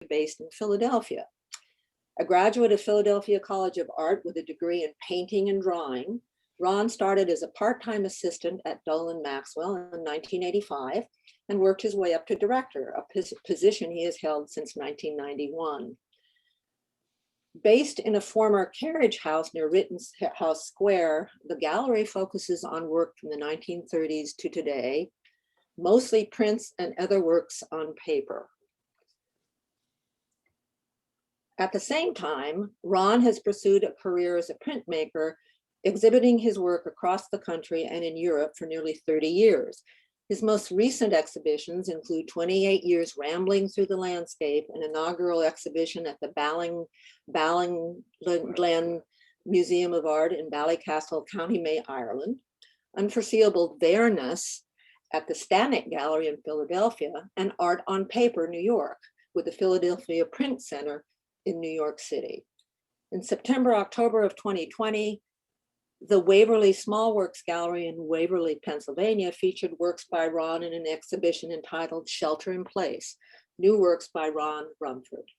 based in Philadelphia. A graduate of Philadelphia College of Art with a degree in painting and drawing, Ron started as a part-time assistant at Dolan Maxwell in 1985 and worked his way up to director, a position he has held since 1991. Based in a former carriage house near Rittenhouse Square, the gallery focuses on work from the 1930s to today, mostly prints and other works on paper. At the same time, Ron has pursued a career as a printmaker, exhibiting his work across the country and in Europe for nearly 30 years. His most recent exhibitions include 28 years rambling through the landscape, an inaugural exhibition at the Ballinglen Museum of Art in Ballycastle, County May, Ireland, Unforeseeable Bareness at the Stanek Gallery in Philadelphia, and Art on Paper, New York, with the Philadelphia Print Center in New York City. In September, October of 2020, the Waverly Small Works Gallery in Waverly, Pennsylvania featured works by Ron in an exhibition entitled Shelter in Place, New Works by Ron Rumford.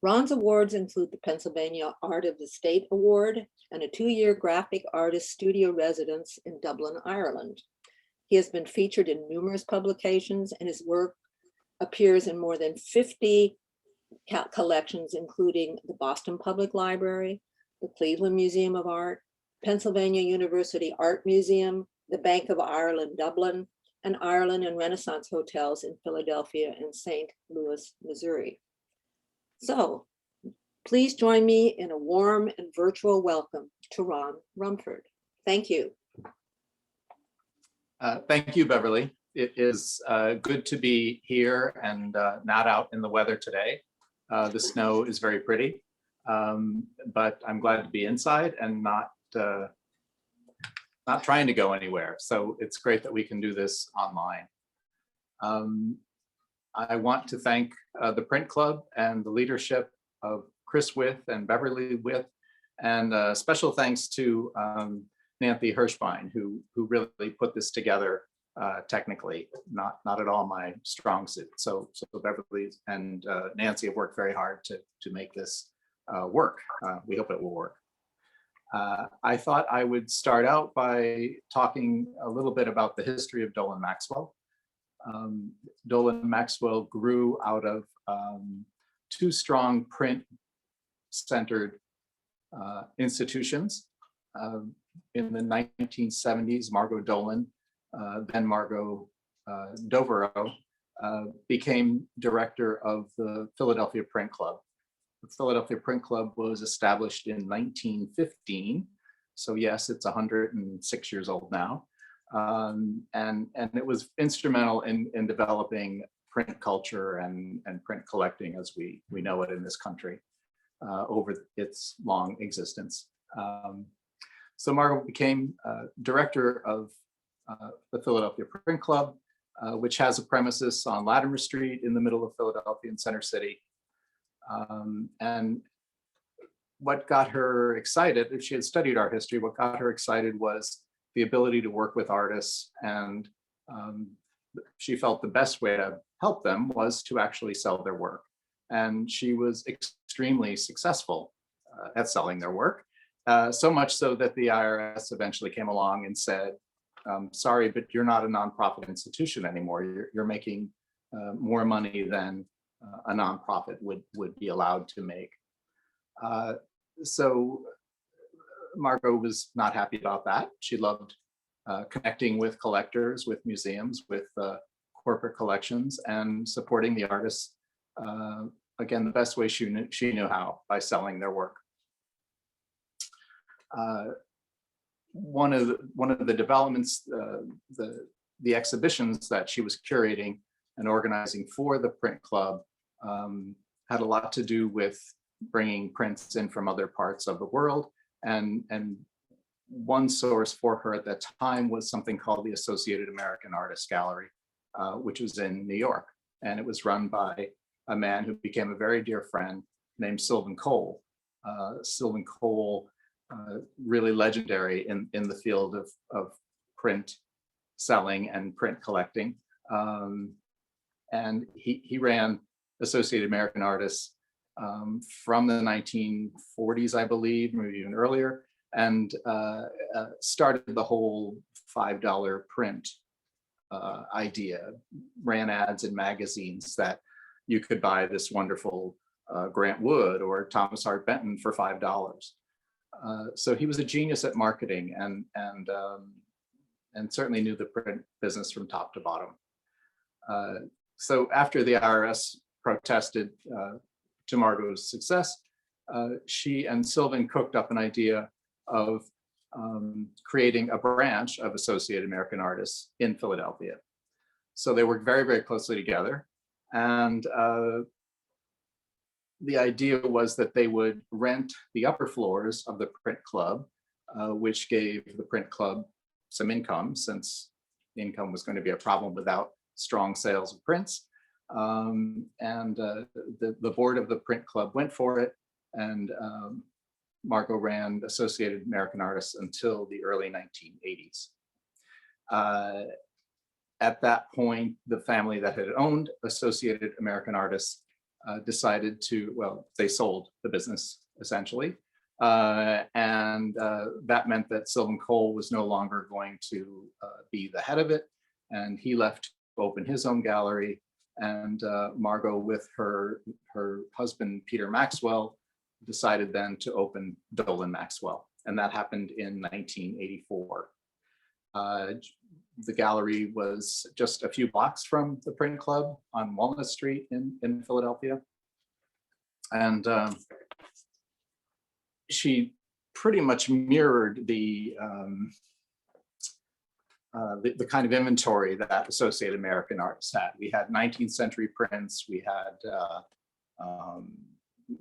Ron's awards include the Pennsylvania Art of the State Award and a 2-year graphic artist studio residence in Dublin, Ireland. He has been featured in numerous publications, and his work appears in more than 50 collections, including the Boston Public Library, the Cleveland Museum of Art, Pennsylvania University Art Museum, the Bank of Ireland, Dublin, and Ireland and Renaissance hotels in Philadelphia and St. Louis, Missouri. So please join me in a warm and virtual welcome to Ron Rumford. Thank you. Thank you, Beverly. It is good to be here and not out in the weather today. The snow is very pretty, but I'm glad to be inside and not trying to go anywhere. So it's great that we can do this online. I want to thank the Print Club and the leadership of Chris With and Beverly With, and special thanks to Nancy Hirschbein, who really put this together technically, not at all my strong suit. So Beverly and Nancy have worked very hard to make this work. We hope it will work. I thought I would start out by talking a little bit about the history of Dolan Maxwell. Dolan Maxwell grew out of 2 strong print-centered institutions. In the 1970s, Margot Dolan, then Margot Doverow, became director of the Philadelphia Print Club. The Philadelphia Print Club was established in 1915. So yes, it's 106 years old now. And it was instrumental in developing print culture and print collecting as we know it in this country over its long existence. So Margot became director of the Philadelphia Print Club, which has a premises on Latimer Street in the middle of Philadelphia in Center City. And what got her excited, if she had studied art history, what got her excited was the ability to work with artists. And she felt the best way to help them was to actually sell their work. And she was extremely successful at selling their work. So much so that the IRS eventually came along and said, sorry, but you're not a nonprofit institution anymore. You're making more money than a nonprofit would be allowed to make. So Margot was not happy about that. She loved connecting with collectors, with museums, with corporate collections, and supporting the artists, again, the best way she knew how, by selling their work. One of the developments, the exhibitions that she was curating and organizing for the Print Club had a lot to do with bringing prints in from other parts of the world. And one source for her at that time was something called the Associated American Artists Gallery, which was in New York. And it was run by a man who became a very dear friend named Sylvan Cole. Sylvan Cole, really legendary in the field of print selling and print collecting. And he ran Associated American Artists from the 1940s, I believe, maybe even earlier, and started the whole $5 print idea, ran ads in magazines that you could buy this wonderful Grant Wood or Thomas Hart Benton for $5. So he was a genius at marketing and certainly knew the print business from top to bottom. So after the IRS protested to Margot's success, she and Sylvan cooked up an idea of creating a branch of Associated American Artists in Philadelphia. So they worked very, very closely together. And the idea was that they would rent the upper floors of the print club, which gave the print club some income, since income was going to be a problem without strong sales of prints. The board of the print club went for it, and Margot ran Associated American Artists until the early 1980s. At that point, the family that had owned Associated American Artists decided to, well, they sold the business essentially. That meant that Sylvan Cole was no longer going to be the head of it, and he left to open his own gallery. And Margot, with her husband, Peter Maxwell, decided then to open Dolan Maxwell. And that happened in 1984. The gallery was just a few blocks from the print club on Walnut Street in Philadelphia. And she pretty much mirrored the kind of inventory that Associated American Artists had. We had 19th century prints, we had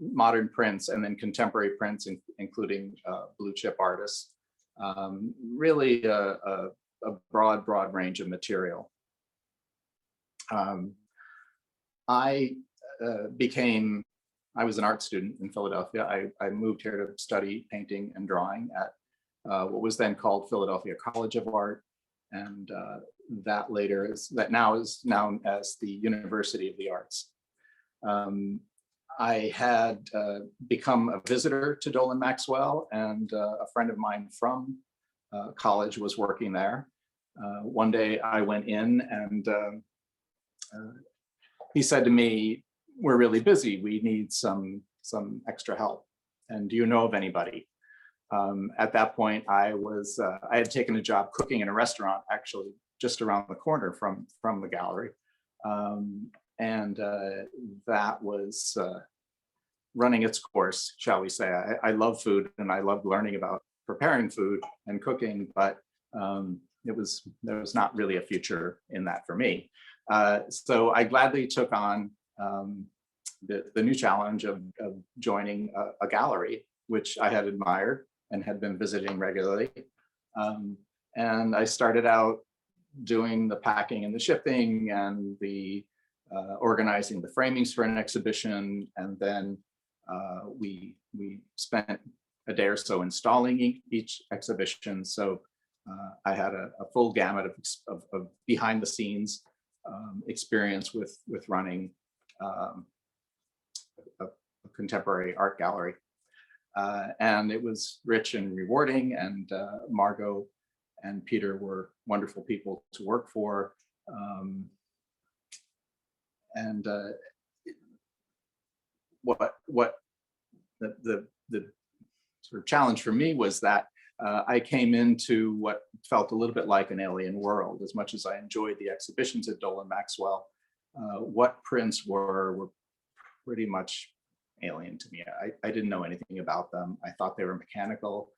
modern prints, and then contemporary prints, including blue chip artists. Really a broad range of material. I was an art student in Philadelphia. I moved here to study painting and drawing at what was then called Philadelphia College of Art, and that now is known as the University of the Arts. I had become a visitor to Dolan Maxwell, and a friend of mine from college was working there. One day I went in, and he said to me, "We're really busy. We need some extra help. And do you know of anybody?" At that point, I had taken a job cooking in a restaurant, actually just around the corner from the gallery. That was running its course, shall we say. I love food, and I love learning about preparing food and cooking, but there was not really a future in that for me. So I gladly took on the new challenge of joining a gallery, which I had admired and had been visiting regularly. And I started out doing the packing and the shipping and the organizing the framings for an exhibition. And then we spent a day or so installing each exhibition. So I had a full gamut of behind the scenes experience with running a contemporary art gallery. And it was rich and rewarding, and Margot and Peter were wonderful people to work for. What the sort of challenge for me was that I came into what felt a little bit like an alien world. As much as I enjoyed the exhibitions at Dolan Maxwell, what prints were pretty much alien to me. I didn't know anything about them. I thought they were mechanical.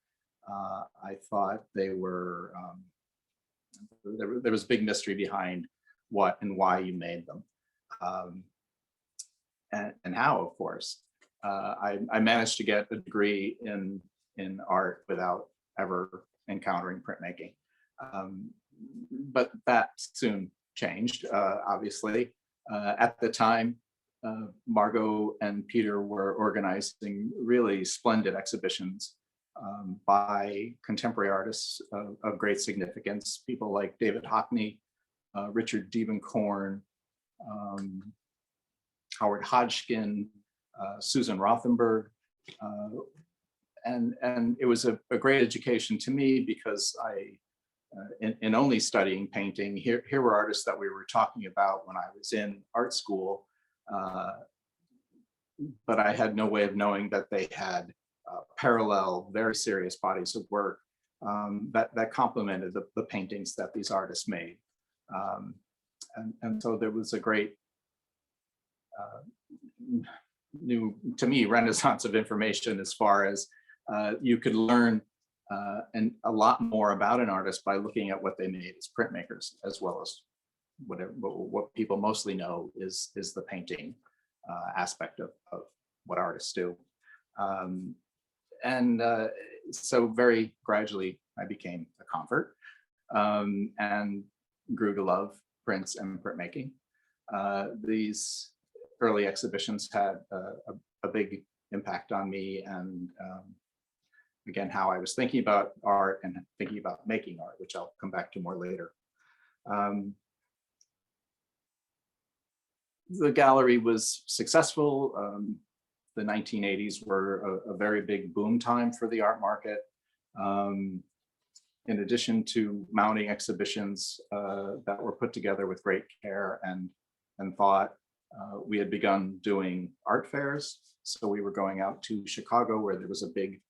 I thought they were, there was a big mystery behind what and why you made them. And how, of course. I managed to get a degree in art without ever encountering printmaking. But that soon changed, obviously. At the time, Margot and Peter were organizing really splendid exhibitions by contemporary artists of great significance, people like David Hockney, Richard Diebenkorn, Howard Hodgkin, Susan Rothenberg. And it was a great education to me because in only studying painting, here were artists that we were talking about when I was in art school, but I had no way of knowing that they had parallel, very serious bodies of work that complemented the paintings that these artists made. And so there was a great new, to me, renaissance of information as far as you could learn and a lot more about an artist by looking at what they made as printmakers, as well as what people mostly know is the painting aspect of what artists do. So very gradually I became a convert and grew to love prints and printmaking. These early exhibitions had a big impact on me, and again, how I was thinking about art and thinking about making art, which I'll come back to more later. The gallery was successful. The 1980s were a very big boom time for the art market. In addition to mounting exhibitions that were put together with great care and thought, we had begun doing art fairs. So we were going out to Chicago, where there was a big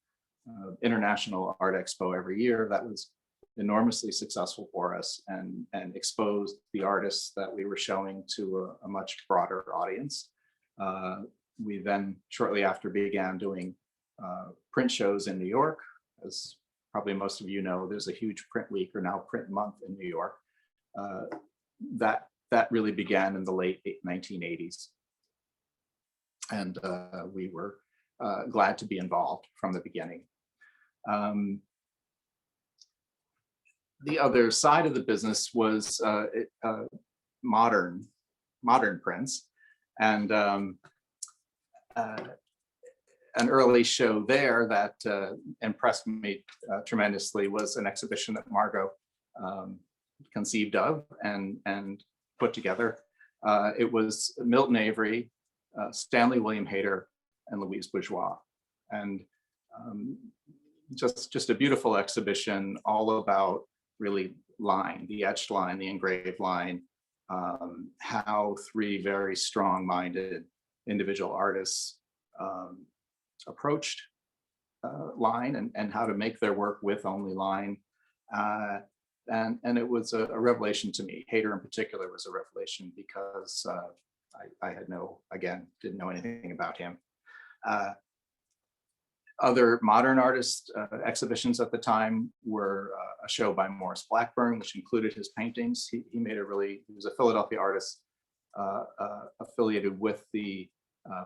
international art expo every year that was enormously successful for us and exposed the artists that we were showing to a much broader audience. We then shortly after began doing print shows in New York. As probably most of you know, there's a huge print week, or now print month, in New York. That really began in the late 1980s. And we were glad to be involved from the beginning. The other side of the business was modern prints, and an early show there that impressed me tremendously was an exhibition that Margot conceived of and put together. It was Milton Avery, Stanley William Hayter, and Louise Bourgeois, and just a beautiful exhibition all about really line, the etched line, the engraved line, how three very strong-minded individual artists approached line and how to make their work with only line. And it was a revelation to me. Hayter in particular was a revelation because I didn't know anything about him. Other modern artist exhibitions at the time were a show by Morris Blackburn, which included his paintings. He was a Philadelphia artist affiliated with the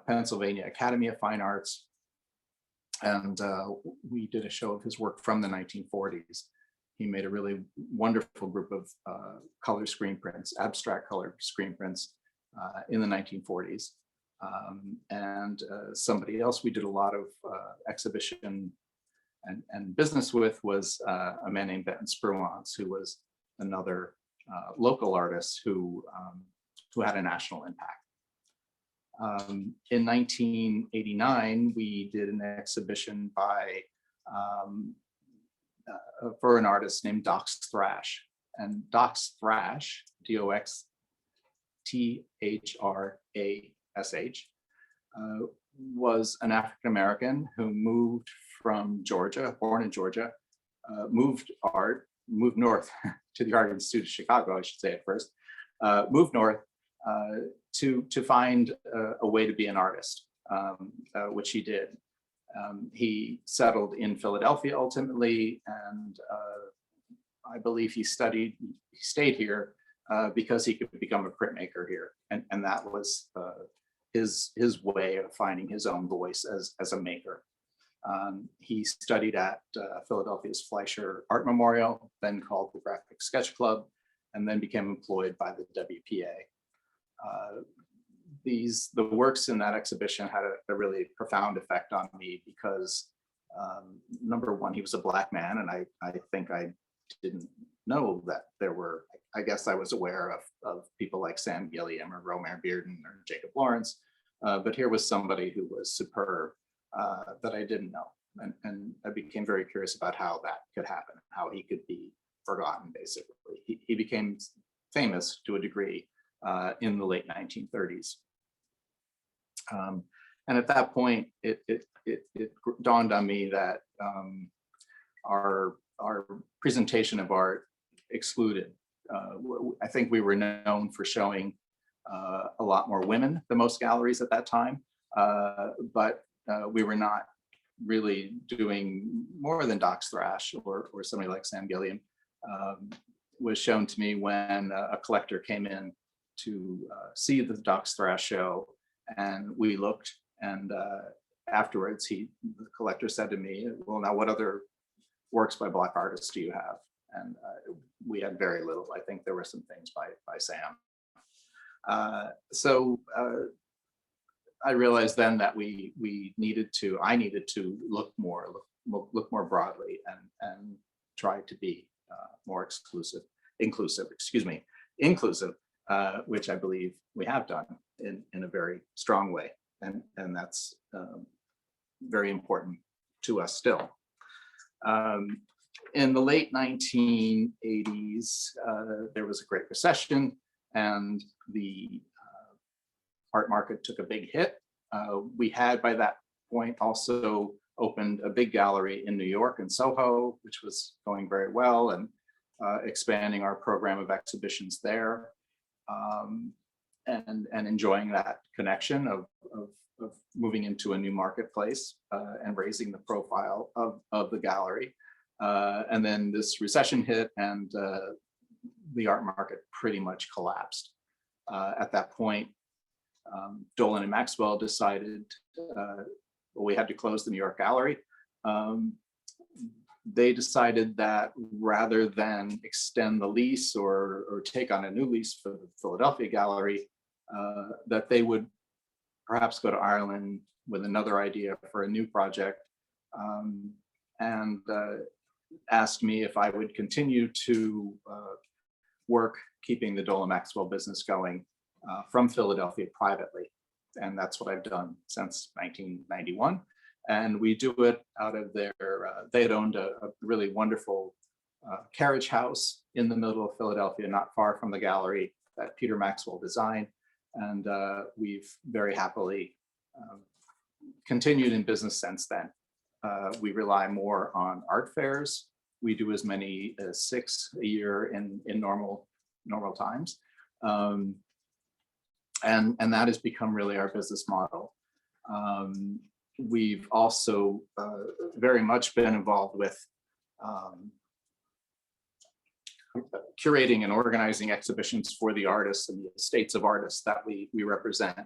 Pennsylvania Academy of Fine Arts. And we did a show of his work from the 1940s. He made a really wonderful group of color screen prints, abstract color screen prints in the 1940s. And somebody else we did a lot of exhibition and business with was a man named Benton Spruance, who was another local artist who had a national impact. In 1989, we did an exhibition for an artist named Dox Thrash. And Dox Thrash, DOXTHRASH, was an African-American who moved from Georgia, born in Georgia, moved north to the Art Institute of Chicago, I should say at first, moved north to find a way to be an artist, which he did. He settled in Philadelphia ultimately, and I believe he stayed here because he could become a printmaker here, and that was his way of finding his own voice as a maker. He studied at Philadelphia's Fleischer Art Memorial, then called the Graphic Sketch Club, and then became employed by the WPA. The works in that exhibition had a really profound effect on me because number one, he was a Black man, and I think I didn't know that there were, I guess I was aware of people like Sam Gilliam or Romare Bearden or Jacob Lawrence, But here was somebody who was superb that I didn't know. And I became very curious about how that could happen, how he could be forgotten, basically. He became famous to a degree in the late 1930s. And at that point, it dawned on me that our presentation of art excluded. I think we were known for showing a lot more women than most galleries at that time, but we were not really doing more than Doc's Thrash or somebody like Sam Gilliam. Was shown to me when a collector came in to see the Doc's Thrash show, and we looked, and afterwards the collector said to me, well, now what other works by Black artists do you have? And we had very little. I think there were some things by Sam. So I realized then that I needed to look more broadly and try to be more inclusive, which I believe we have done in a very strong way, and that's very important to us still. In the late 1980s, there was a Great Recession, and the art market took a big hit. We had by that point also opened a big gallery in New York in Soho, which was going very well, and expanding our program of exhibitions there, and enjoying that connection of moving into a new marketplace and raising the profile of the gallery. And then this recession hit, and the art market pretty much collapsed. At that point, Dolan and Maxwell decided we had to close the New York gallery. They decided that rather than extend the lease or take on a new lease for the Philadelphia gallery, that they would perhaps go to Ireland with another idea for a new project, and asked me if I would continue to work keeping the Dolan Maxwell business going from Philadelphia privately. And that's what I've done since 1991. And we do it out of their, they had owned a really wonderful carriage house in the middle of Philadelphia, not far from the gallery that Peter Maxwell designed. And we've very happily continued in business since then. We rely more on art fairs. We do as many as 6 a year in normal times. And that has become really our business model. We've also very much been involved with curating and organizing exhibitions for the artists and the estates of artists that we represent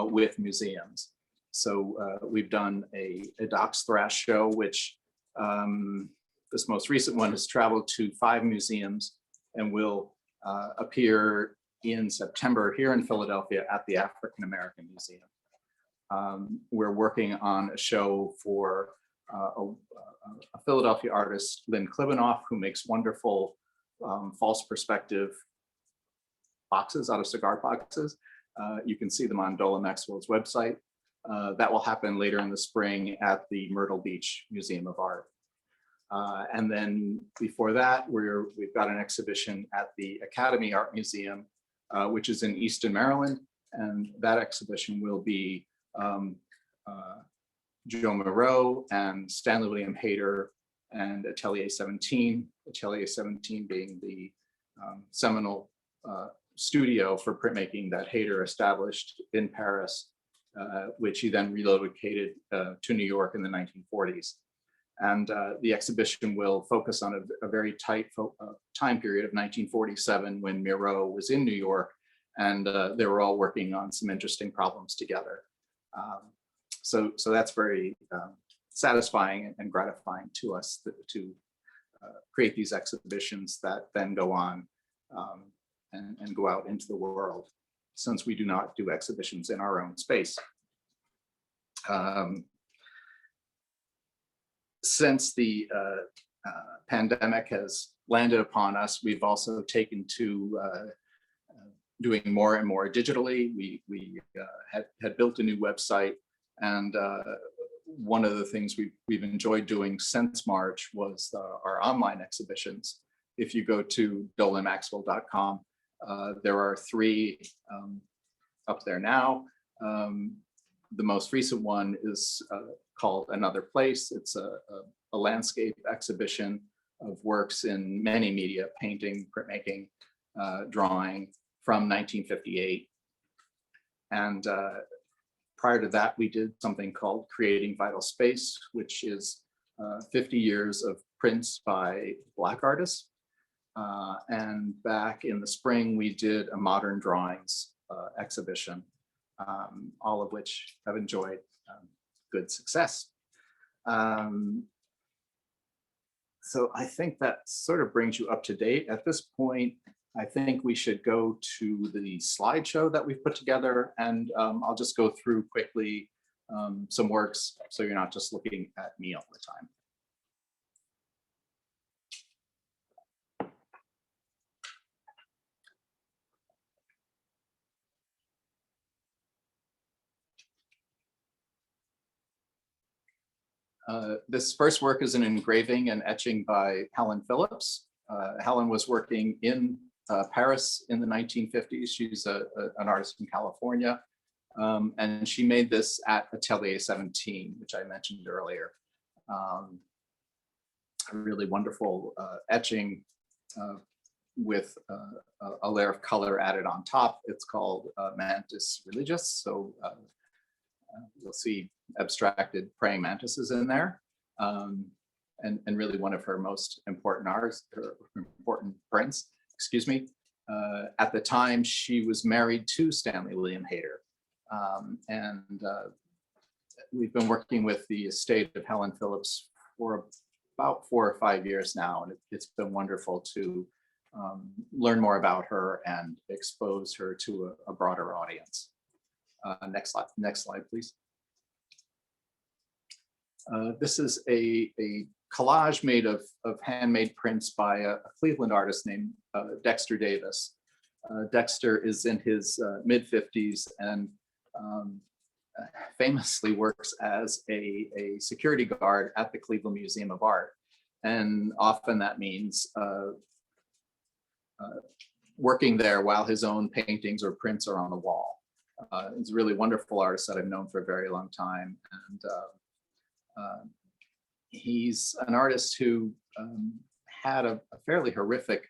with museums. So we've done a Doc's Thrash show, which this most recent one has traveled to 5 museums and will appear in September here in Philadelphia at the African American Museum. We're working on a show for a Philadelphia artist, Lynn Klibanoff, who makes wonderful false perspective boxes out of cigar boxes. You can see them on Dolan Maxwell's website. That will happen later in the spring at the Myrtle Beach Museum of Art. And then before that, we've got an exhibition at the Academy Art Museum, which is in Easton, Maryland. And that exhibition will be Joe Moreau and Stanley William Hayter and Atelier 17, Atelier 17 being the seminal studio for printmaking that Hayter established in Paris, which he then relocated to New York in the 1940s. And the exhibition will focus on a very tight time period of 1947 when Miro was in New York, and they were all working on some interesting problems together. So that's very satisfying and gratifying to us to create these exhibitions that then go on and go out into the world, since we do not do exhibitions in our own space. Since the pandemic has landed upon us, we've also taken to doing more and more digitally. We had built a new website, and one of the things we've enjoyed doing since March was our online exhibitions. If you go to dolanmaxwell.com, there are 3 up there now. The most recent one is called Another Place. It's a landscape exhibition of works in many media: painting, printmaking, drawing, from 1958. And prior to that, we did something called Creating Vital Space, which is 50 years of prints by Black artists. And back in the spring, we did a modern drawings exhibition, all of which have enjoyed good success. So I think that sort of brings you up to date. At this point, I think we should go to the slideshow that we've put together, and I'll just go through quickly some works so you're not just looking at me all the time. This first work is an engraving and etching by Helen Phillips. Helen was working in Paris in the 1950s. She's an artist in California, and she made this at Atelier 17, which I mentioned earlier. A really wonderful etching with a layer of color added on top. It's called Mantis Religis. So you'll see abstracted praying mantises in there, and really one of her most important important prints. Excuse me. At the time, she was married to Stanley William Hayter, and we've been working with the estate of Helen Phillips for about 4 or 5 years now, and it's been wonderful to learn more about her and expose her to a broader audience. Next slide, please. This is a collage made of handmade prints by a Cleveland artist named Dexter Davis. Dexter is in his mid-50s and famously works as a security guard at the Cleveland Museum of Art. And often that means working there while his own paintings or prints are on the wall. He's a really wonderful artist that I've known for a very long time. And he's an artist who had a fairly horrific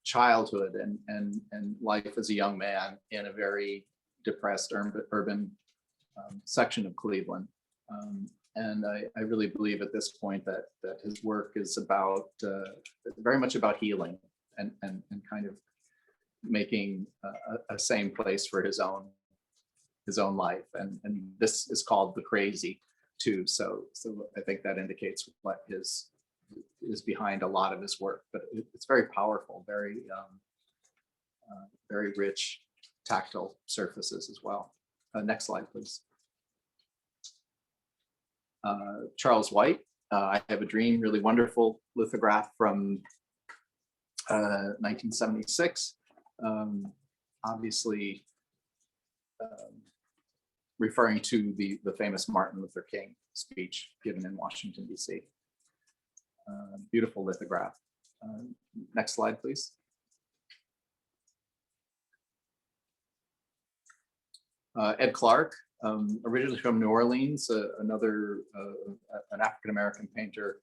childhood and life as a young man in a very depressed urban section of Cleveland. And I really believe at this point that his work is about very much about healing and kind of making a same place for his own life. And this is called The Crazy too. So I think that indicates what is behind a lot of his work, but it's very powerful, very rich tactile surfaces as well. Next slide, please. Charles White, I Have a Dream, really wonderful lithograph from 1976. Obviously referring to the famous Martin Luther King speech given in Washington, D.C. Beautiful lithograph. Next slide, please. Ed Clark, originally from New Orleans, an African-American painter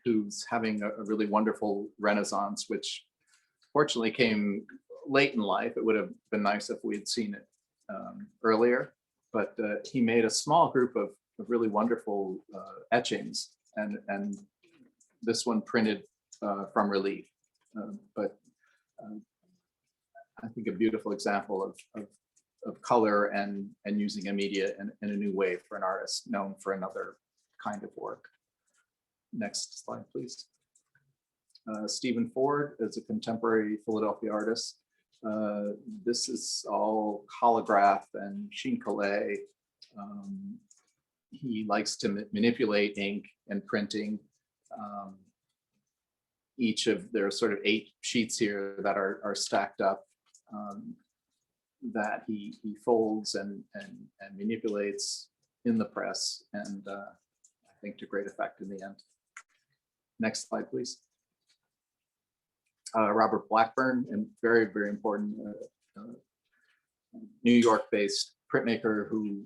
who's having a really wonderful renaissance, which fortunately came late in life. It would have been nice if we had seen it earlier, but he made a small group of really wonderful etchings, and this one printed from relief. But I think a beautiful example of color and using a media in a new way for an artist known for another kind of work. Next slide, please. Stephen Ford is a contemporary Philadelphia artist. This is all holograph and sheen collé. He likes to manipulate ink and printing. each of there are sort of 8 sheets here that are stacked up that he folds and manipulates in the press, and I think to great effect in the end. Next slide, please. Robert Blackburn, and very, very important New York-based printmaker who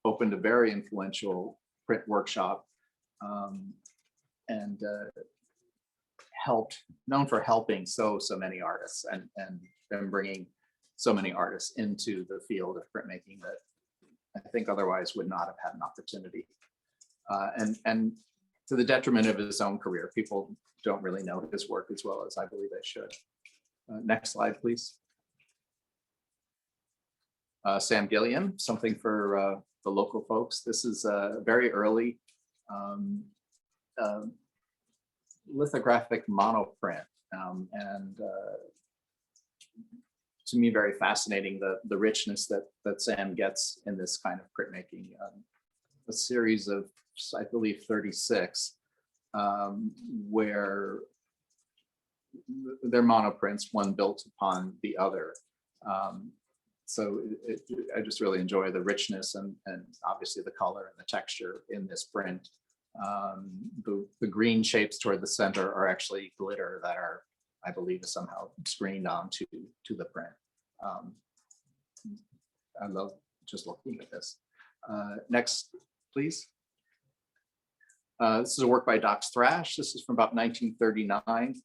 opened a very influential print workshop and known for helping so many artists and bringing so many artists into the field of printmaking that I think otherwise would not have had an opportunity. And to the detriment of his own career, people don't really know his work as well as I believe they should. Next slide, please. Sam Gilliam, something for the local folks. This is a very early lithographic monoprint, and to me very fascinating the richness that Sam gets in this kind of printmaking. A series of, I believe, 36, where they're monoprints, one built upon the other. So I just really enjoy the richness and obviously the color and the texture in this print. The green shapes toward the center are actually glitter that are, I believe, is somehow screened onto the print. I love just looking at this. Next, please. This is a work by Dox Thrash. This is from about 1939.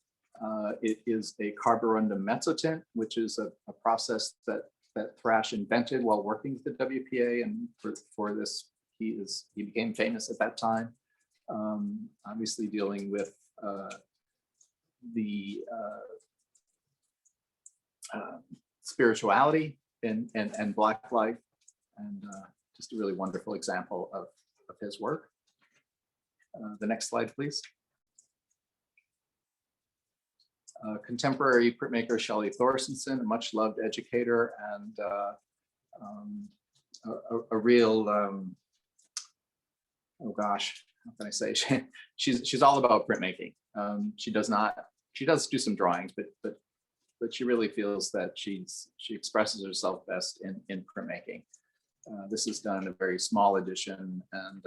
It is a carborundum mezzotint, which is a process that Thrash invented while working with the WPA, and for this he became famous at that time. Obviously dealing with the spirituality and Black life, and just a really wonderful example of his work. The next slide, please. Contemporary printmaker Shelly Thorstenson, a much loved educator and a real, oh gosh, how can I say? She's all about printmaking. She does do some drawings, but she really feels that she expresses herself best in printmaking. This is done in a very small edition, and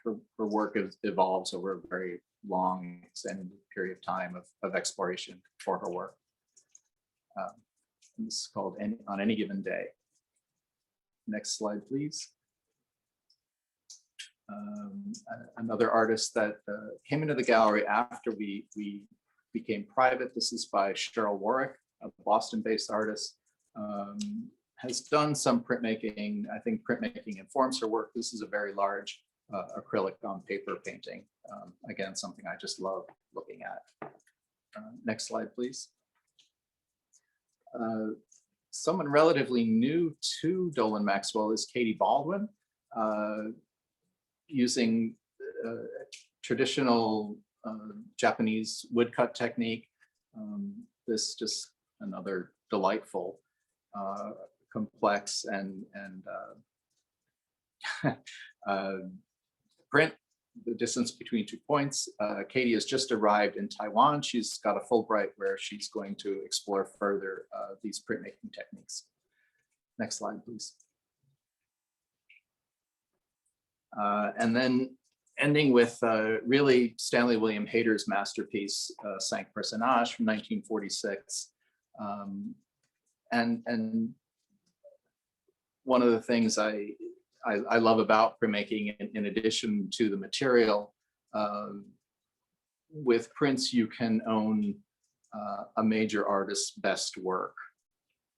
her work evolves over a very long extended period of time of exploration for her work. This is called On Any Given Day. Next slide, please. Another artist that came into the gallery after we became private. This is by Cheryl Warwick, a Boston-based artist. Has done some printmaking. I think printmaking informs her work. This is a very large acrylic on paper painting. Again, something I just love looking at. Next slide, please. Someone relatively new to Dolan Maxwell is Katie Baldwin, using traditional Japanese woodcut technique. This just another delightful, complex and print, the distance between 2 points. Katie has just arrived in Taiwan. She's got a Fulbright where she's going to explore further these printmaking techniques. Next slide, please. And then ending with really Stanley William Hayter's masterpiece, Cinq Personnages from 1946. And one of the things I love about printmaking, in addition to the material, with prints you can own a major artist's best work.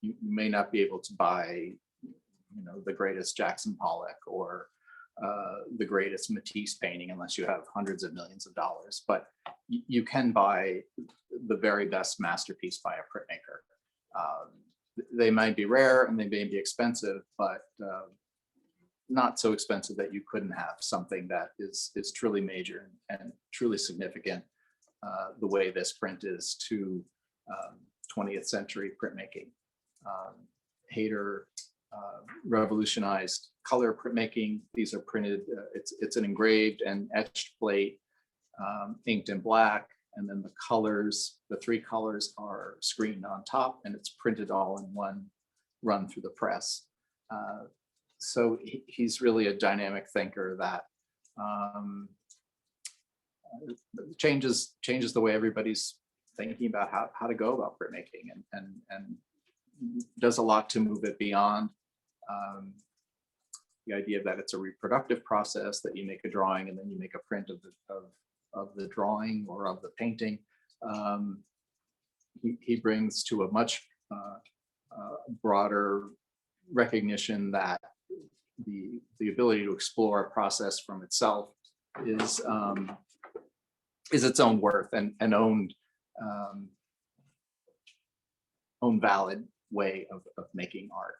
You may not be able to buy, the greatest Jackson Pollock or the greatest Matisse painting unless you have hundreds of millions of dollars, but you can buy the very best masterpiece by a printmaker. They might be rare and they may be expensive, but not so expensive that you couldn't have something that is truly major and truly significant, the way this print is to 20th century printmaking. Hayter revolutionized color printmaking. These are printed, it's an engraved and etched plate, inked in black, and then the colors, the three colors are screened on top, and it's printed all in one run through the press. So he's really a dynamic thinker that changes the way everybody's thinking about how to go about printmaking, and does a lot to move it beyond the idea that it's a reproductive process, that you make a drawing and then you make a print of the drawing or of the painting. He brings to a much broader recognition that the ability to explore a process from itself is its own worth and own valid way of making art.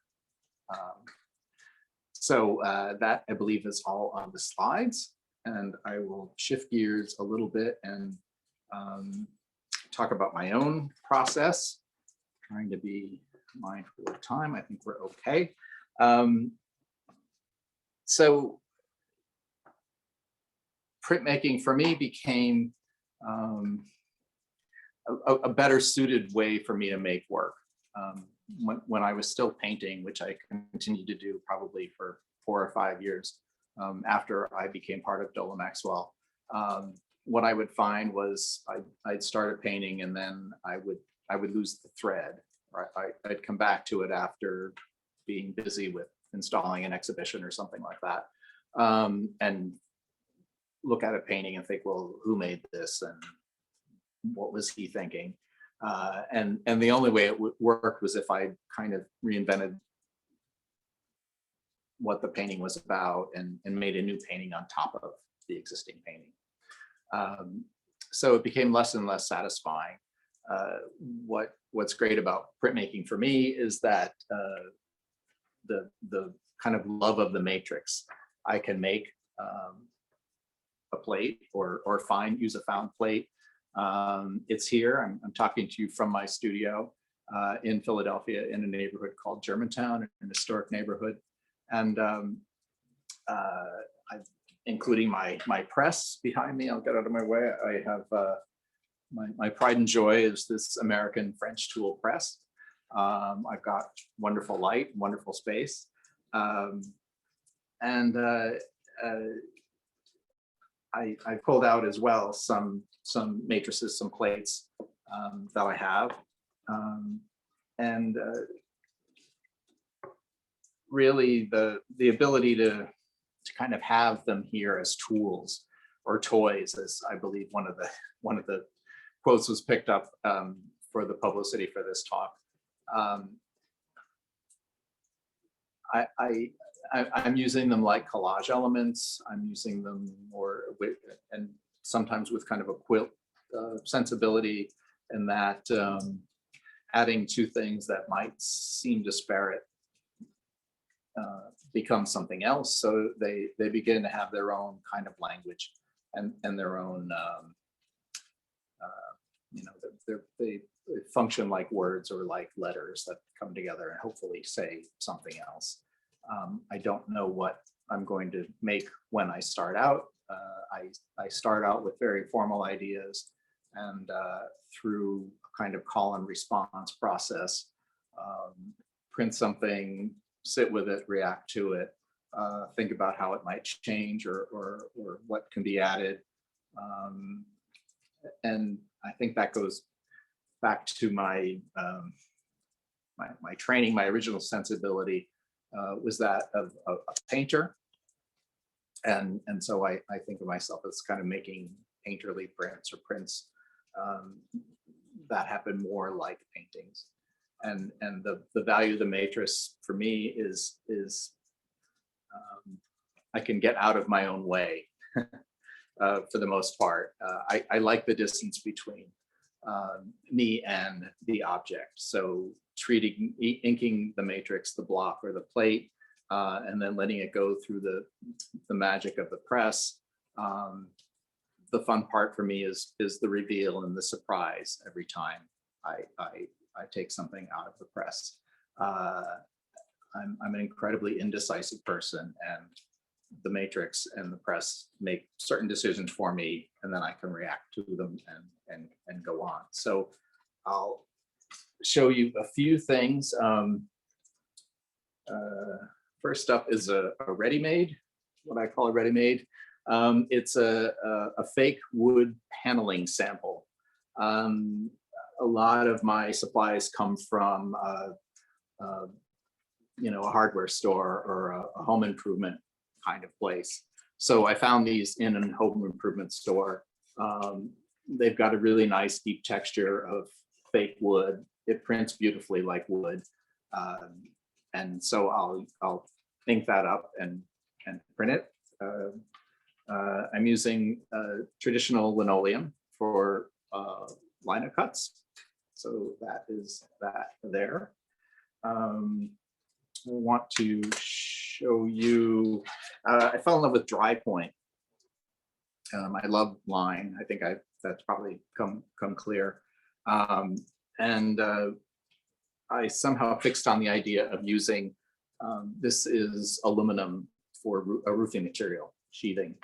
So that, I believe, is all on the slides, and I will shift gears a little bit and talk about my own process, trying to be mindful of time. I think we're okay. So printmaking for me became a better suited way for me to make work. When I was still painting, which I continued to do probably for 4 or 5 years after I became part of Dolan Maxwell, what I would find was I'd started painting and then I would lose the thread. Right? I'd come back to it after being busy with installing an exhibition or something like that, and look at a painting and think, well, who made this and what was he thinking? And the only way it worked was if I kind of reinvented what the painting was about and made a new painting on top of the existing painting. So it became less and less satisfying. What's great about printmaking for me is that the kind of love of the matrix. I can make a plate or use a found plate. It's here. I'm talking to you from my studio in Philadelphia, in a neighborhood called Germantown, an historic neighborhood, and including my press behind me. I'll get out of my way. I have my pride and joy is this American French tool press. I've got wonderful light, wonderful space, and I pulled out as well some matrices, some plates that I have, and really the ability to kind of have them here as tools or toys, as I believe one of the quotes was picked up for the publicity for this talk. I'm using them like collage elements. I'm using them more with, and sometimes with kind of a quilt sensibility, and that adding two things that might seem disparate become something else. So they begin to have their own kind of language and their own, they function like words or like letters that come together and hopefully say something else. I don't know what I'm going to make when I start out. I start out with very formal ideas, and through a kind of call and response process, print something, sit with it, react to it, think about how it might change or what can be added. And I think that goes back to my training. My original sensibility was that of a painter. And so I think of myself as kind of making painterly prints or prints that happen more like paintings. And the value of the matrix for me is I can get out of my own way for the most part. I like the distance between me and the object. So inking the matrix, the block or the plate, and then letting it go through the magic of the press. The fun part for me is the reveal and the surprise every time I take something out of the press. I'm an incredibly indecisive person, and the matrix and the press make certain decisions for me, and then I can react to them and go on. So I'll show you a few things. First up is a ready-made, what I call a ready-made. It's a fake wood paneling sample. A lot of my supplies come from a hardware store or a home improvement kind of place. So I found these in a home improvement store. They've got a really nice deep texture of fake wood. It prints beautifully like wood. And so I'll ink that up and print it. I'm using traditional linoleum for lino cuts. So that is that there. I want to show you, I fell in love with dry point. I love line. I think that's probably come clear. And I somehow fixed on the idea of using, this is aluminum for a roofing material, sheathing.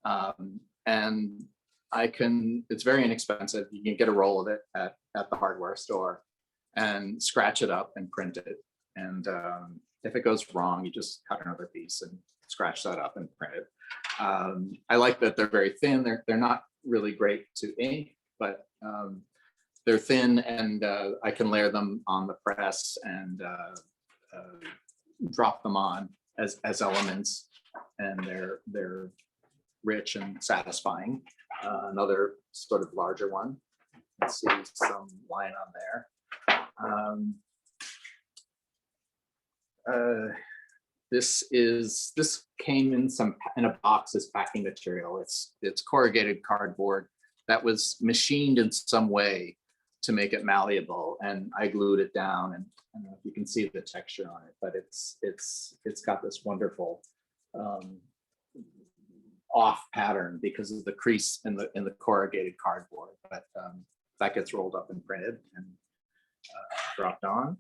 And it's very inexpensive. You can get a roll of it at the hardware store and scratch it up and print it. And if it goes wrong, you just cut another piece and scratch that up and print it. I like that they're very thin. They're not really great to ink, but they're thin, and I can layer them on the press and drop them on as elements, and they're rich and satisfying. Another sort of larger one. Let's see some line on there. This came in a box as packing material. It's corrugated cardboard that was machined in some way to make it malleable, and I glued it down, and I don't know if you can see the texture on it, but it's got this wonderful off pattern because of the crease in the corrugated cardboard. But that gets rolled up and printed and dropped on.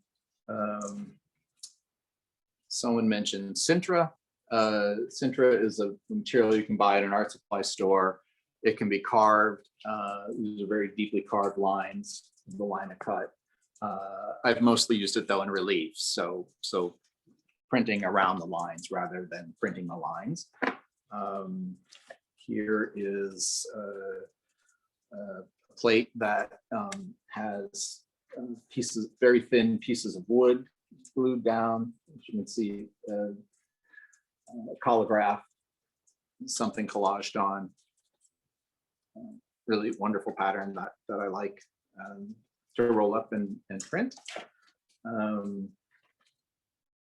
Someone mentioned Sintra. Sintra is a material you can buy at an art supply store. It can be carved. These are very deeply carved lines, the line of cut. I've mostly used it though in relief, so printing around the lines rather than printing the lines. Here is a plate that has very thin pieces of wood glued down. As you can see, collograph, something collaged on. Really wonderful pattern that I like to roll up and print.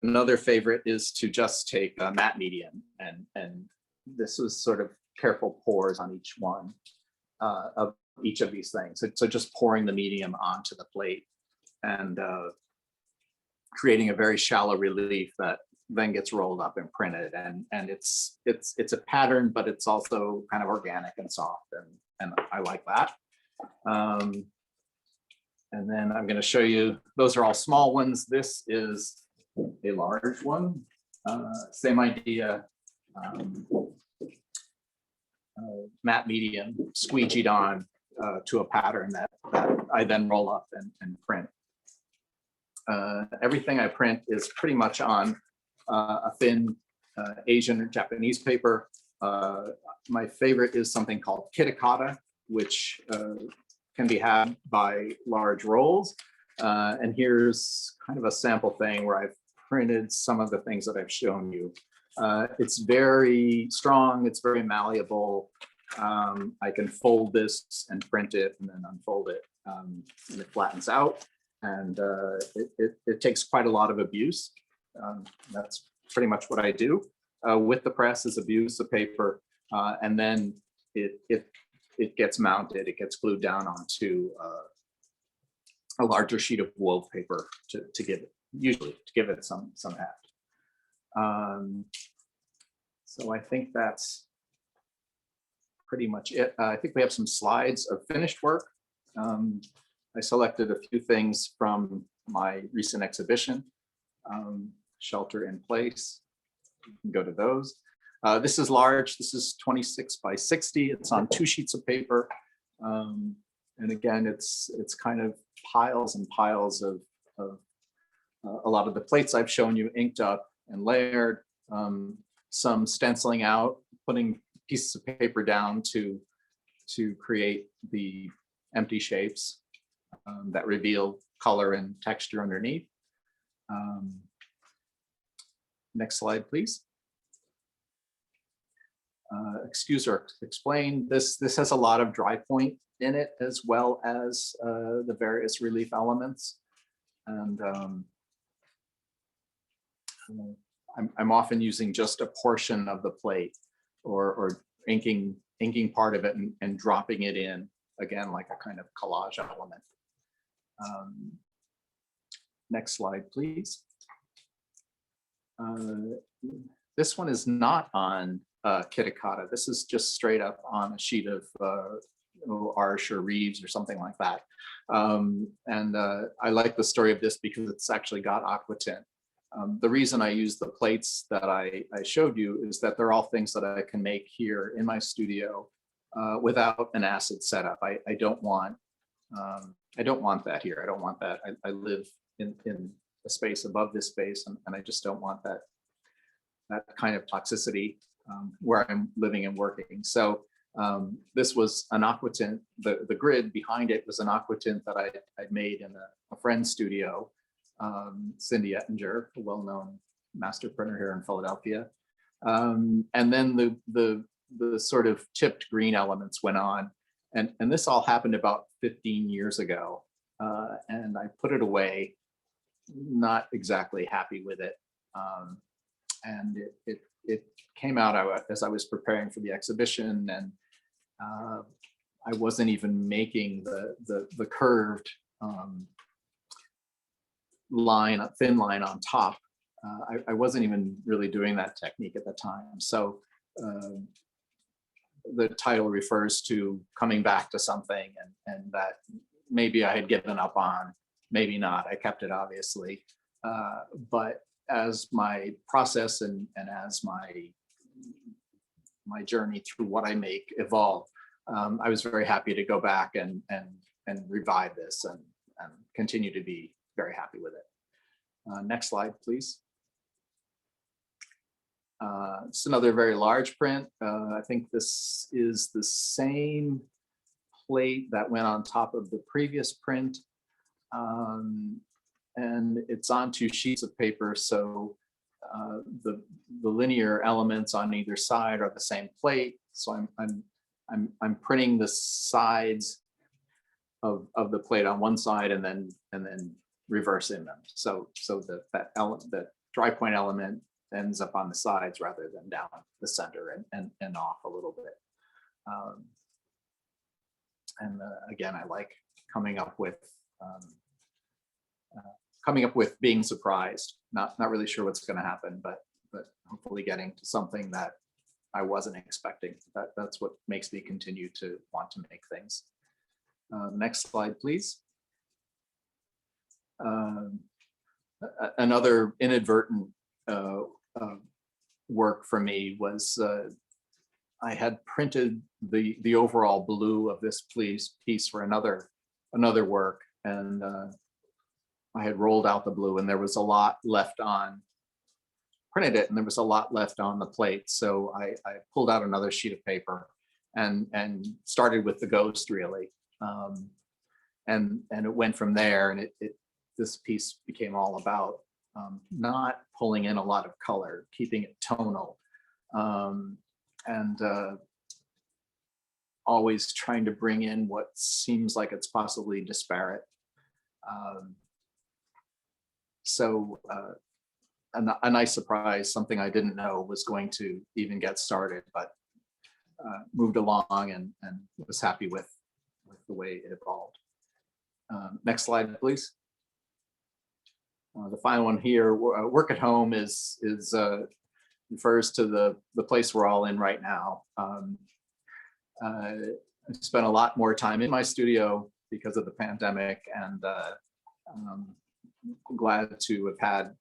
Another favorite is to just take a matte medium, and this was sort of careful pours on each one of each of these things. So just pouring the medium onto the plate and creating a very shallow relief that then gets rolled up and printed. And it's a pattern, but it's also kind of organic and soft, and I like that. And then I'm going to show you, those are all small ones. This is a large one. Same idea. Matte medium squeegeed on to a pattern that I then roll up and print. Everything I print is pretty much on a thin Asian or Japanese paper. My favorite is something called kitakata, which can be had by large rolls. And here's kind of a sample thing where I've printed some of the things that I've shown you. It's very strong, it's very malleable. I can fold this and print it and then unfold it, and it flattens out. And it takes quite a lot of abuse. That's pretty much what I do with the press, is abuse the paper, and then it gets mounted, it gets glued down onto a larger sheet of wove paper to give it some heft. So I think that's pretty much it. I think we have some slides of finished work. I selected a few things from my recent exhibition, Shelter in Place. You can go to those. This is large. This is 26 by 60. It's on 2 sheets of paper. And again, it's kind of piles and piles of a lot of the plates I've shown you inked up and layered, some stenciling out, putting pieces of paper down to create the empty shapes that reveal color and texture underneath. Next slide, please. Excuse or explain. This has a lot of dry point in it, as well as the various relief elements. And I'm often using just a portion of the plate, or inking part of it and dropping it in, again, like a kind of collage element. Next slide, please. This one is not on Kitakata. This is just straight up on a sheet of Arsh or Reeves or something like that. I like the story of this because it's actually got aquatint. The reason I use the plates that I showed you is that they're all things that I can make here in my studio without an acid setup. I don't want that here. I don't want that. I live in a space above this space, and I just don't want that kind of toxicity where I'm living and working. So this was an aquatint. The grid behind it was an aquatint that I'd made in a friend's studio, Cindy Ettinger, a well-known master printer here in Philadelphia. And then the sort of tipped green elements went on. And this all happened about 15 years ago. And I put it away, not exactly happy with it. And it came out as I was preparing for the exhibition, and I wasn't even making the curved thin line on top. I wasn't even really doing that technique at the time. So the title refers to coming back to something, and that maybe I had given up on, maybe not. I kept it, obviously. But as my process and as my journey through what I make evolved, I was very happy to go back and revive this and continue to be very happy with it. Next slide, please. It's another very large print. I think this is the same plate that went on top of the previous print. And it's on 2 sheets of paper, so the linear elements on either side are the same plate. So I'm printing the sides of the plate on one side and then reversing them. So that dry point element ends up on the sides rather than down the center and off a little bit. Again, I like coming up with being surprised, not really sure what's going to happen, but hopefully getting to something that I wasn't expecting. That's what makes me continue to want to make things. Next slide, please. Another inadvertent work for me was I had printed the overall blue of this piece for another work, and I had rolled out the blue, and there was a lot left on, printed it, and there was a lot left on the plate. So I pulled out another sheet of paper and started with the ghost, really. And it went from there, and this piece became all about not pulling in a lot of color, keeping it tonal, and always trying to bring in what seems like it's possibly disparate. So a nice surprise, something I didn't know was going to even get started, but moved along and was happy with the way it evolved. Next slide, please. The final one here, work at home is refers to the place we're all in right now. I spent a lot more time in my studio because of the pandemic, and glad to have had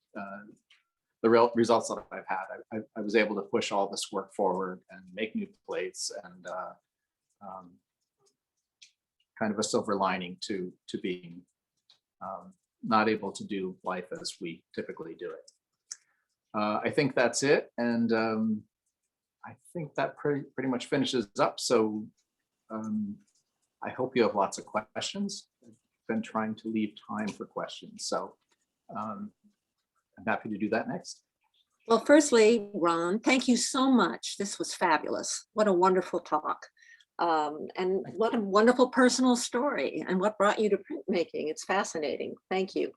the real results that I've had. I was able to push all this work forward and make new plates, and kind of a silver lining to being not able to do life as we typically do it. I think that's it, and I think that pretty much finishes up. So I hope you have lots of questions. I've been trying to leave time for questions, so I'm happy to do that next. Well, firstly, Ron, thank you so much. This was fabulous. What a wonderful talk. And what a wonderful personal story, and what brought you to printmaking. It's fascinating. Thank you.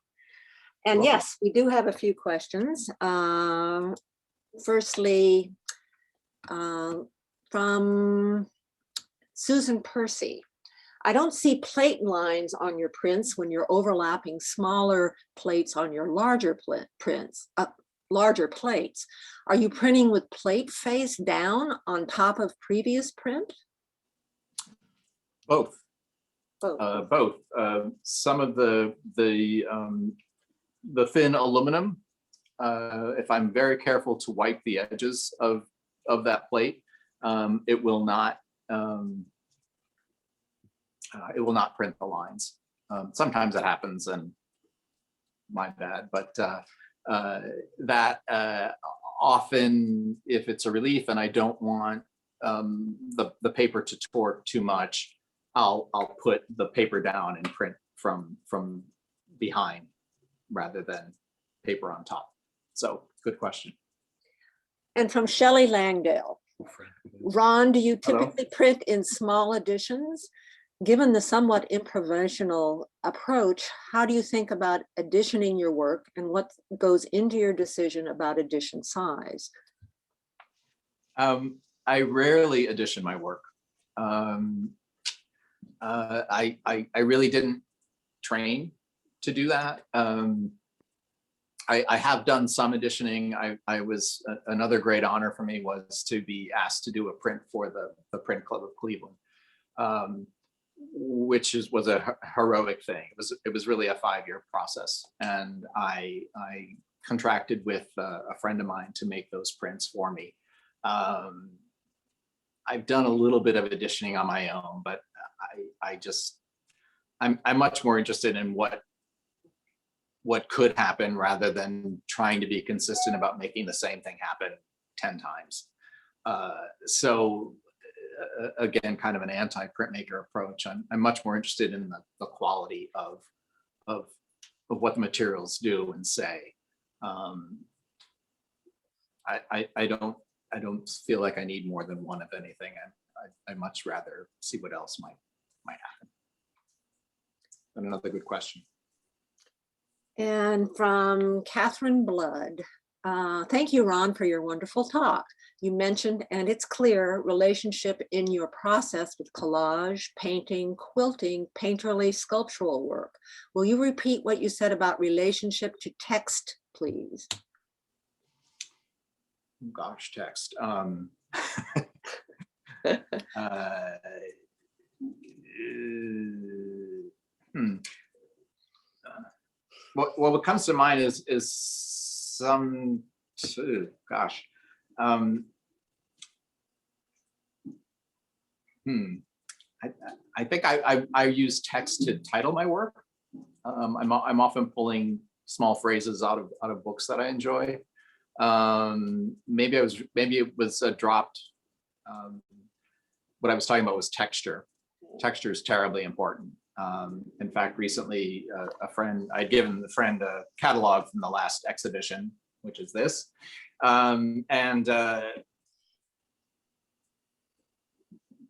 And Welcome. yes, we do have a few questions. Firstly, from Susan Percy. I don't see plate lines on your prints when you're overlapping smaller plates on your larger larger plates. Are you printing with plate face down on top of previous print? Both. Both. Both. Some of the thin aluminum, if I'm very careful to wipe the edges of that plate, it will not print the lines. Sometimes it happens, and my bad, but that often, if it's a relief and I don't want the paper to tort too much, I'll put the paper down and print from behind rather than paper on top. So good question. And from Shelly Langdale. Ron, do you typically print in small editions? Given the somewhat improvisational approach, how do you think about editioning your work, and what goes into your decision about edition size? I rarely edition my work. I really didn't train to do that. I have done some editioning. I was another great honor for me was to be asked to do a print for the Print Club of Cleveland, which was a heroic thing. It was really a 5-year process, and I contracted with a friend of mine to make those prints for me. I've done a little bit of editioning on my own, but I'm much more interested in what could happen rather than trying to be consistent about making the same thing happen 10 times. So again, kind of an anti-printmaker approach. I'm much more interested in the quality of what the materials do and say. I don't feel like I need more than one of anything. I'd much rather see what else might happen. But another good question. And from Catherine Blood, thank you, Ron, for your wonderful talk. You mentioned, and it's clear, relationship in your process with collage, painting, quilting, painterly sculptural work. Will you repeat what you said about relationship to text, please? Gosh, text. What comes to mind is some, gosh. I think I use text to title my work. I'm often pulling small phrases out of books that I enjoy. Maybe it was dropped. What I was talking about was texture. Texture is terribly important. In fact, recently, I'd given a friend a catalog from the last exhibition, which is this, and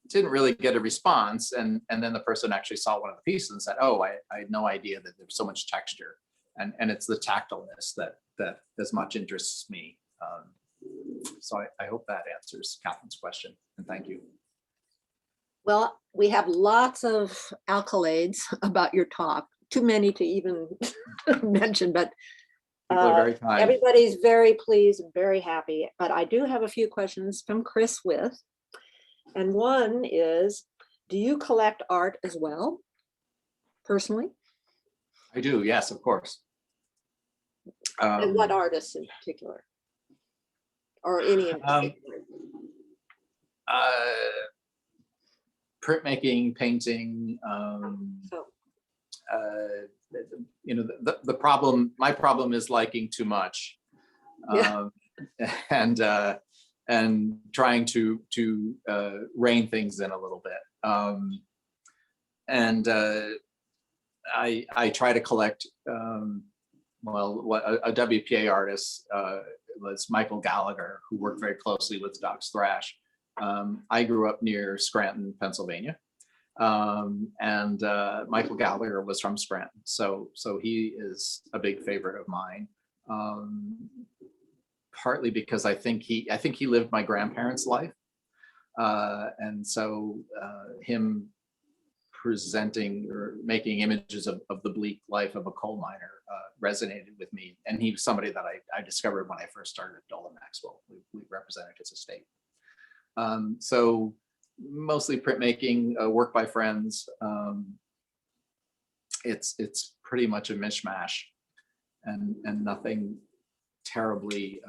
didn't really get a response. And then the person actually saw one of the pieces and said, "Oh, I had no idea that there's so much texture," and it's the tactileness that as much interests me. So I hope that answers Catherine's question, and thank you. Well, we have lots of accolades about your talk, too many to even mention, but People are very kind. everybody's very pleased and very happy. But I do have a few questions from Chris With. And one is, do you collect art as well, personally? I do, yes, of course. And what artists in particular? or any in Um, particular? Printmaking, painting, So, the problem, my problem is liking too much. yeah. And trying to rein things in a little bit. And I try to collect, a WPA artist was Michael Gallagher, who worked very closely with Doc's Thrash. I grew up near Scranton, Pennsylvania. And Michael Gallagher was from Scranton. So he is a big favorite of mine. Partly because I think he lived my grandparents' life. And so him presenting or making images of the bleak life of a coal miner resonated with me. And he was somebody that I discovered when I first started at Dolan Maxwell. We represented his estate. So mostly printmaking, work by friends. It's pretty much a mishmash and nothing terribly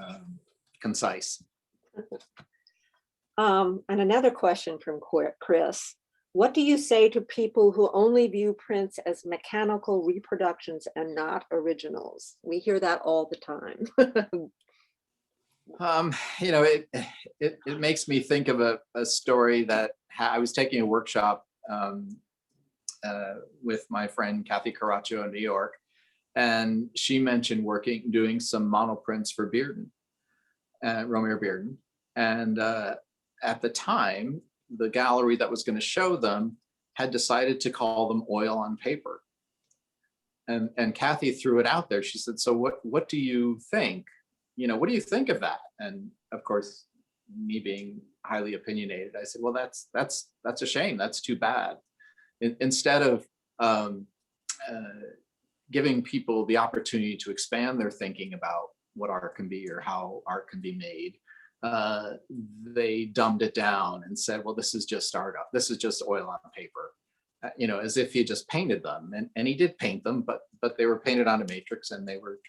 concise. And another question from Chris. What do you say to people who only view prints as mechanical reproductions and not originals? We hear that all the time. It makes me think of a story that I was taking a workshop with my friend Kathy Caraccio in New York, and she mentioned doing some monoprints for Bearden, Romare Bearden, and at the time, the gallery that was going to show them had decided to call them oil on paper. And Kathy threw it out there. She said, "So what do you think? What do you think of that?" And of course, me being highly opinionated, I said, "Well, that's a shame. That's too bad." Instead of giving people the opportunity to expand their thinking about what art can be or how art can be made, they dumbed it down and said, "Well, this is just art. This is just oil on paper," as if he just painted them. And he did paint them, but they were painted on a matrix and they were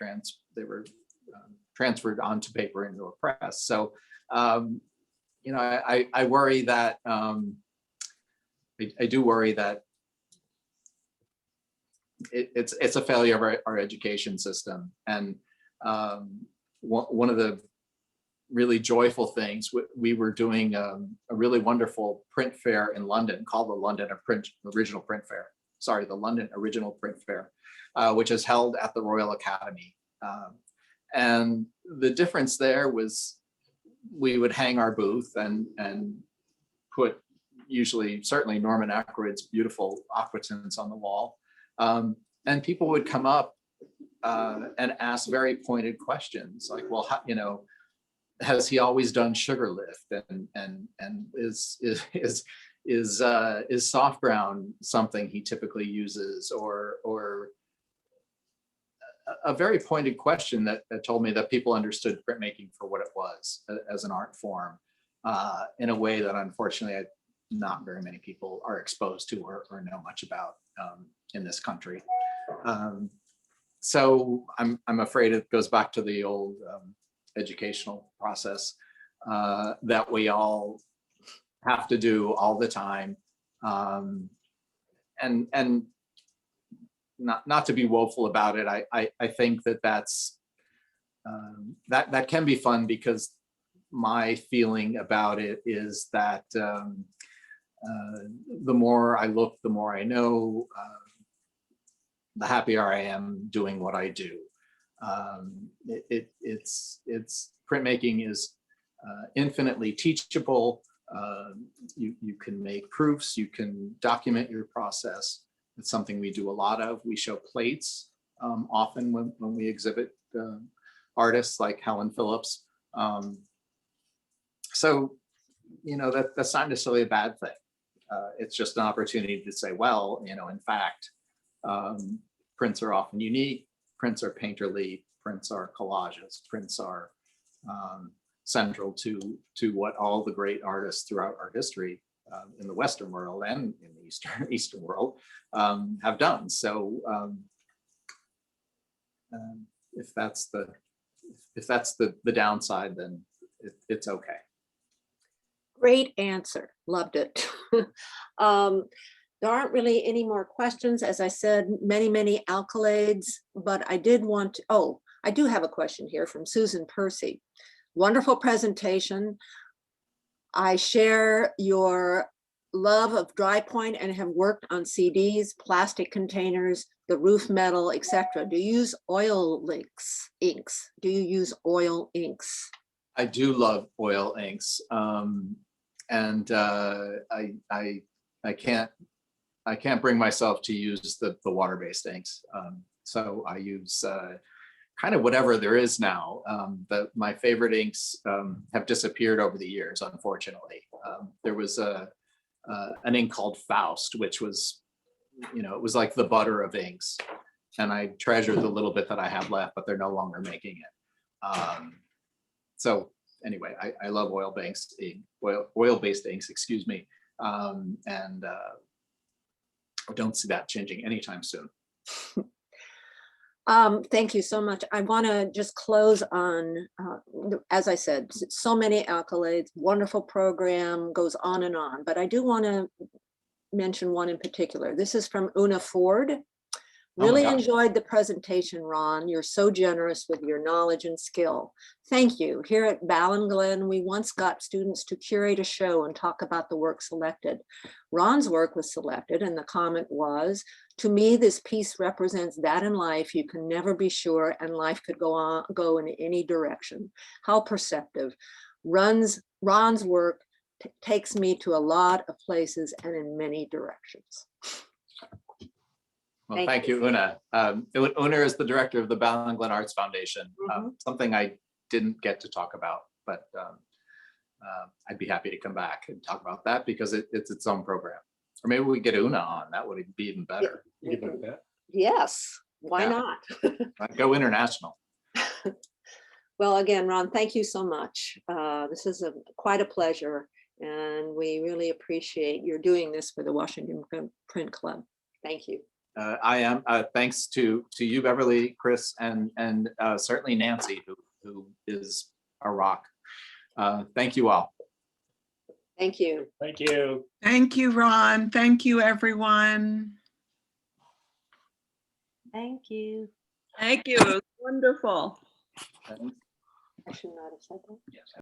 transferred onto paper into a press. So, I worry that I do worry that it's a failure of our education system. And one of the really joyful things, we were doing a really wonderful print fair in London called the London Original Print Fair, which is held at the Royal Academy. And the difference there was we would hang our booth and put certainly Norman Ackroyd's beautiful aquatints on the wall. And people would come up and ask very pointed questions like, "Well, has he always done sugar lift? And is soft ground something he typically uses?" Or a very pointed question that told me that people understood printmaking for what it was as an art form in a way that unfortunately not very many people are exposed to or know much about in this country. So I'm afraid it goes back to the old educational process that we all have to do all the time, and not to be woeful about it. I think that's that can be fun, because my feeling about it is that the more I look, the more I know, the happier I am doing what I do. It's printmaking is infinitely teachable. You can make proofs, you can document your process. It's something we do a lot of. We show plates often when we exhibit artists like Helen Phillips. So, that's not necessarily a bad thing. It's just an opportunity to say, well, in fact, prints are often unique. Prints are painterly. Prints are collages. Prints are central to what all the great artists throughout art history in the Western world and in the Eastern world have done. So if that's the downside, then it's okay. Great answer. Loved it. There aren't really any more questions. As I said, many accolades, but I did want to, oh, I do have a question here from Susan Percy. Wonderful presentation. I share your love of dry point and have worked on CDs, plastic containers, the roof metal, etc. Do you use oil inks? Do you use oil inks? I do love oil inks, and I can't bring myself to use the water-based inks. So I use kind of whatever there is now. My favorite inks have disappeared over the years, unfortunately. There was an ink called Faust, which was, it was like the butter of inks. And I treasure the little bit that I have left, but they're no longer making it. So anyway, I love oil-based inks, excuse me. And I don't see that changing anytime soon. Thank you so much. I want to just close on, as I said, so many accolades, wonderful program, goes on and on, but I do want to mention one in particular. This is from Una Ford. Really enjoyed the presentation, Ron. You're so generous with your knowledge and skill. Thank you. Here at Ballinglen, we once got students to curate a show and talk about the work selected. Ron's work was selected and the comment was, to me, this piece represents that in life you can never be sure and life could go in any direction. How perceptive. Ron's work takes me to a lot of places and in many directions. Well, thank you, Una. Una is the director of the Ballinglen Arts Foundation, something I didn't get to talk about, but I'd be happy to come back and talk about that because it's its own program. Or maybe we get Una on, that would be even better. Yes, why not? Go international. Well, again, Ron, thank you so much. This is quite a pleasure, and we really appreciate your doing this for the Washington Print Club. Thank you. I am. Thanks to you, Beverly, Chris, and certainly Nancy, who is a rock. Thank you all. Thank you. Thank you. Thank you, Ron. Thank you, everyone. Thank you. Thank you. It was wonderful. I should not have said that. Yes.